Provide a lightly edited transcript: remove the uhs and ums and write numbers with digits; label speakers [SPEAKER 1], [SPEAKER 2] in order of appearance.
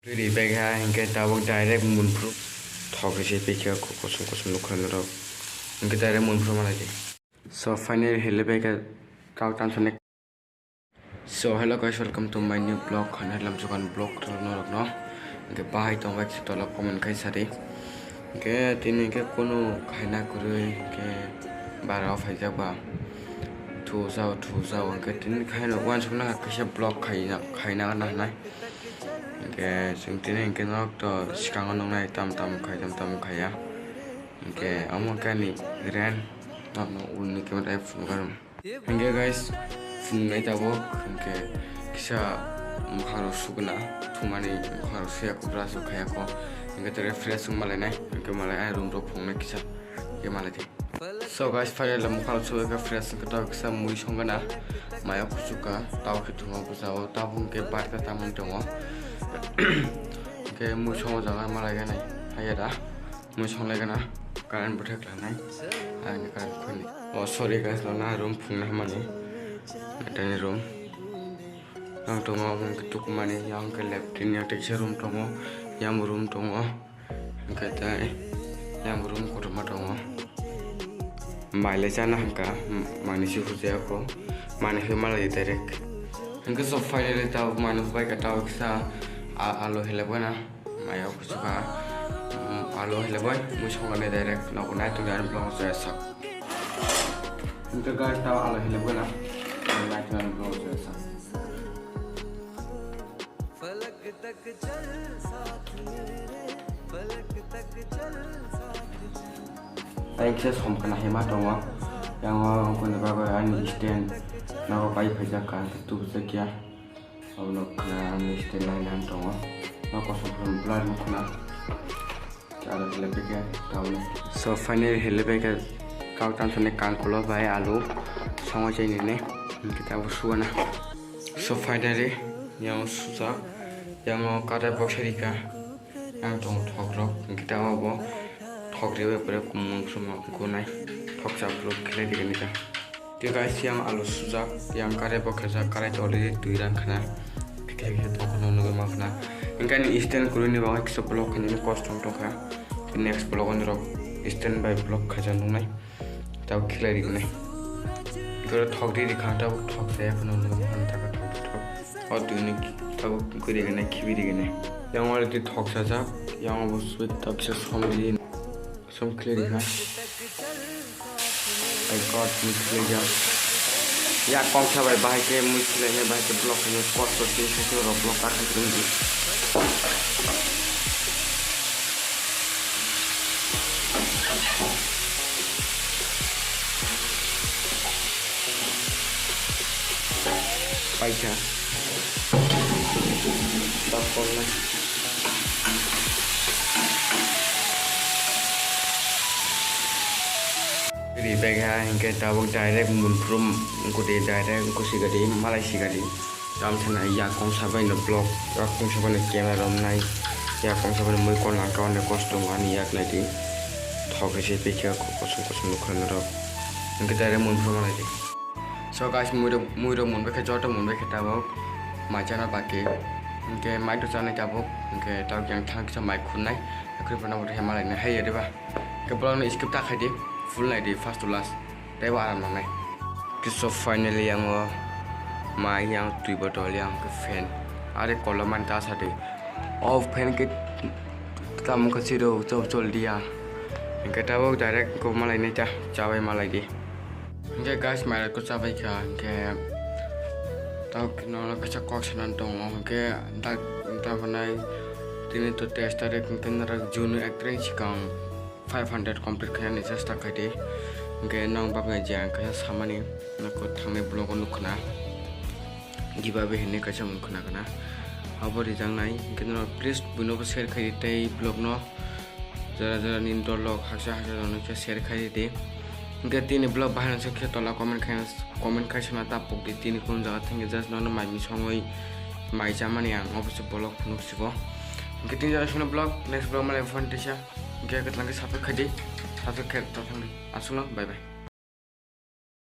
[SPEAKER 1] Ready back ha hingke tabok direct munfru thok se peke kosum lukhan ro hingke direct munfru malai so finally hele back taw tan sone so hello guys, welcome to my new blog khana lam chukan blog no hingke bahai tong back tola comment khai sari hingke tini ke kono khaina kurui hingke bara phai ba thu zao hingke tini khaina wan sumna kaisa blog khaina na Oke, singtini hingke nok to sikangan nong nai tam kaya. Hingke amo kani ren nok no ulni kemat ay fungaram. Hingke guys, fungai tabok hingke kisa mukharo sugna thumani mukharo suya ko braso kaya ko. Hingke tere fresh malai nai hingke malai ay room ro phungnai kisa ke malai thi. So guys, finally mukharo suya ka fresh hingke to kisa mui songana maya kusuka taw khithungo busao tabung ke barta tamung tongo. Oke, musuh jangan malah gini, ayo dah, musuh lagi na, kalian berhak lah nih, ini kalian kuni. Oh sorry guys, lo na room punah mana, ada ni room, yang tunggu mungkin ketuk mana, yang ke left ini yang tekstur room tunggu, yang room tunggu, yang kata yang room kurma tunggu, mileage anak ka, manusia khusus aku, manusia malah direct, yang ke sofa ini tahu manusia baik tahu kita alo helebana mayo kusuka alo heleboy musongane direct nakunai tu dalam blog saya sak untuk guys tahu alo helebana naik dalam blog saya sak baik saya som kena hemat dong yang orang pun berapa ani stand nak baik kerjakan itu sekian अब लोग खाना mister line हम तो ना कौन सा ब्लर में खाना चारों हिल पे क्या टाउन so finally हिल पे क्या काउ टाउन से ने कान खोलो भाई आलू समझ ही नहीं kita usua na so finally yang susah yang kada box herika yang tong thok rok kita abo thok rewe pore kumun suma kunai thok sa blog khele digani ka Dia guys yang alus susah yang kada box sa kada already tuiran khana kayak toko nono makna ingkan instant kuruni bawa ke blog ini kosong toka next blog on rock instant by blog kajan nai tahu kira di nai kalau thok di khanta thok saya pun nono makna tak thok oh tu ini tahu kiri gini kibi di gini yang awal di thok saja yang awal sweet tak sesuatu som clear di kan I got me clear ya kong sabai bahai ke muslehnya bahai ke blog ini spot seperti itu blog akan tinggi baiknya tapolnya Jadi baik ha hingga tabok direct munfrum ngudi direct ngkusi gadi Malaysia gadi dalam sana ya kong sabai no blog ya kong sabai no kamera rom nai ya kong sabai no moi kon langkau ne kostum ani yak lagi thok se peke kosum lukhan ro hingga direct munfrum lagi so guys muiro mun beke jota mun beke tabok macana baki hingga mai tu sana tabok hingga tabok yang thang sa mai khunai akri pernah udah malai ne hai deba ke blog no skip tak khai full night di first to last dewa alam nai so finally yang mai yang tui botol yang ke fan ada kolaman tas ada off fan ke kamu ke sido col dia yang kita bawa direct ke malai ni cah cabai malai di okay guys mai ko cabai ka ke tau kena ke cakok senantong ke tak panai tini to test ada kena junior acting sikang 500 complete kaya ni sesta kade nge nang bab nge jang kaya samani nako thangne blog on lukna gibabe hene kacha mun khna kana abo rijang nai kino please buno share khai tai blog no jara nin dolok hasa no ke share khai de nge tini blog bahan se khe tola comment khai sana ta pok de tini kun jaga thenge just no mai mi songoi mai jamani ang obse blog nuk sibo nge tini jara shuna blog next blog male fun tisha Oke, kita lagi satu kali, asal bye bye.